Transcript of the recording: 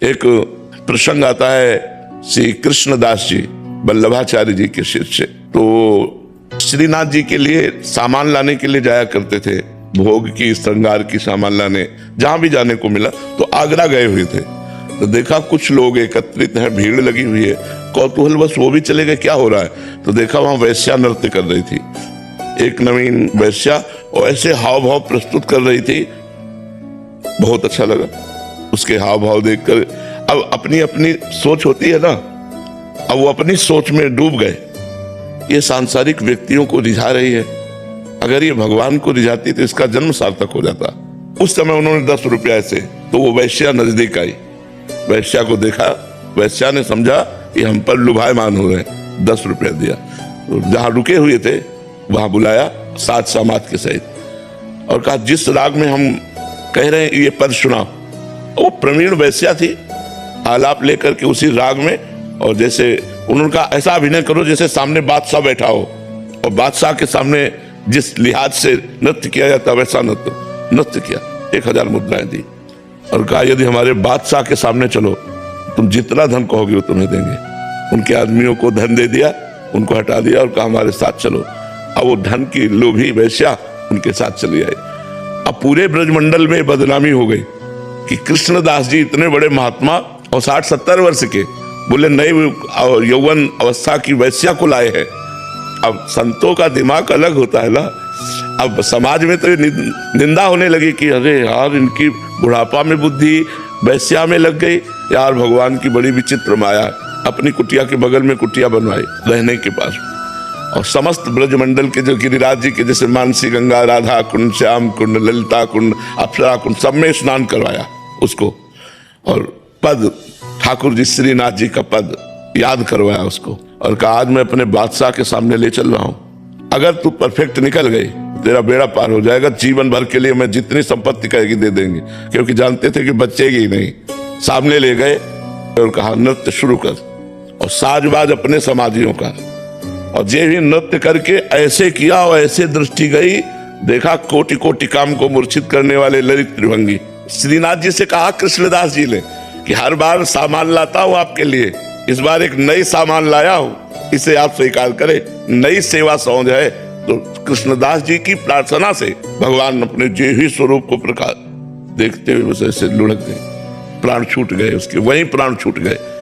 एक प्रसंग आता है श्री कृष्णदास जी वल्लभाचार्य जी के शिष्य, तो श्रीनाथ जी के लिए सामान लाने के लिए जाया करते थे, भोग की श्रृंगार की सामान लाने, जहां भी जाने को मिला। तो आगरा गए हुए थे, तो देखा कुछ लोग एकत्रित हैं, भीड़ लगी हुई है, कौतूहल बस वो भी चले गए क्या हो रहा है। तो देखा वहां वैश्या नृत्य कर रही थी, एक नवीन वैश्या, और ऐसे हाव भाव प्रस्तुत कर रही थी, बहुत अच्छा लगा उसके हाव भाव देखकर। अब अपनी अपनी सोच होती है ना, अब वो अपनी सोच में डूब गए। ये सांसारिक व्यक्तियों को रिझा रही है, अगर ये भगवान को रिझाती तो इसका जन्म सार्थक हो जाता। उस समय उन्होंने 10 रुपया ऐसे, तो वो वैश्या नजदीक आई, वैश्या को देखा, वैश्या ने समझा ये हम पर लुभायमान हो रहे हैं, 10 रुपया दिया। तो जहां रुके हुए थे वहां बुलाया साथ समाज के सहित और कहा जिस राग में हम कह रहे हैं ये पद सुनाओ। वो प्रवीण वैश्या थी, आलाप लेकर के उसी राग में, और जैसे उन्होंने कहा ऐसा अभिनय करो जैसे सामने बादशाह बैठा हो, और बादशाह के सामने जिस लिहाज से नृत्य किया जाता वैसा नृत्य किया। 1000 मुद्राएं दी और कहा यदि हमारे बादशाह के सामने चलो तुम जितना धन कहोगे वो तुम्हें देंगे। उनके आदमियों को धन दे दिया, उनको हटा दिया और कहा हमारे साथ चलो। अब वो धन की लोभी वैश्या उनके साथ चली आई। अब पूरे ब्रजमंडल में बदनामी हो गई कि कृष्णदास जी इतने बड़े महात्मा और 60-70 वर्ष के, बोले नई यौवन अवस्था की वैश्या को लाए हैं। अब संतों का दिमाग अलग होता है ना। अब समाज में तो निंदा होने लगी कि अरे यार इनकी बुढ़ापा में बुद्धि वैश्या में लग गई, यार भगवान की बड़ी विचित्र माया। अपनी कुटिया के बगल में कुटिया बनवाई रहने के पास, और समस्त ब्रजमंडल के जो गिरिराज जी के जैसे मानसी गंगा, राधा कुंड, श्याम कुंड, ललिता कुंड, अप्सरा कुंड, सब में स्नान करवाया उसको, और पद ठाकुर जी श्रीनाथ जी का पद याद करवाया उसको, और कहा आज मैं अपने बादशाह के सामने ले चल रहा हूं, अगर तू परफेक्ट निकल गई तेरा बेड़ा पार हो जाएगा, जीवन भर के लिए मैं जितनी संपत्ति कहेगी दे देंगे, क्योंकि जानते थे कि बचेगी ही नहीं। सामने ले गए और कहा नृत्य शुरू कर, और साजबाज अपने समाजियों का, और जे भी नृत्य करके ऐसे किया और ऐसे दृष्टि गई, देखा कोटि कोटि काम को मूर्छित करने वाले ललित त्रिभंगी। श्रीनाथ जी से कहा कृष्णदास जी ने कि हर बार सामान लाता हूं आपके लिए, इस बार एक नई सामान लाया हूं, इसे आप स्वीकार करें, नई सेवा सौंध है। तो कृष्णदास जी की प्रार्थना से भगवान अपने जे ही स्वरूप को प्रकाश देखते हुए बस ऐसे लुढ़क गए, प्राण छूट गए उसके, वहीं प्राण छूट गए।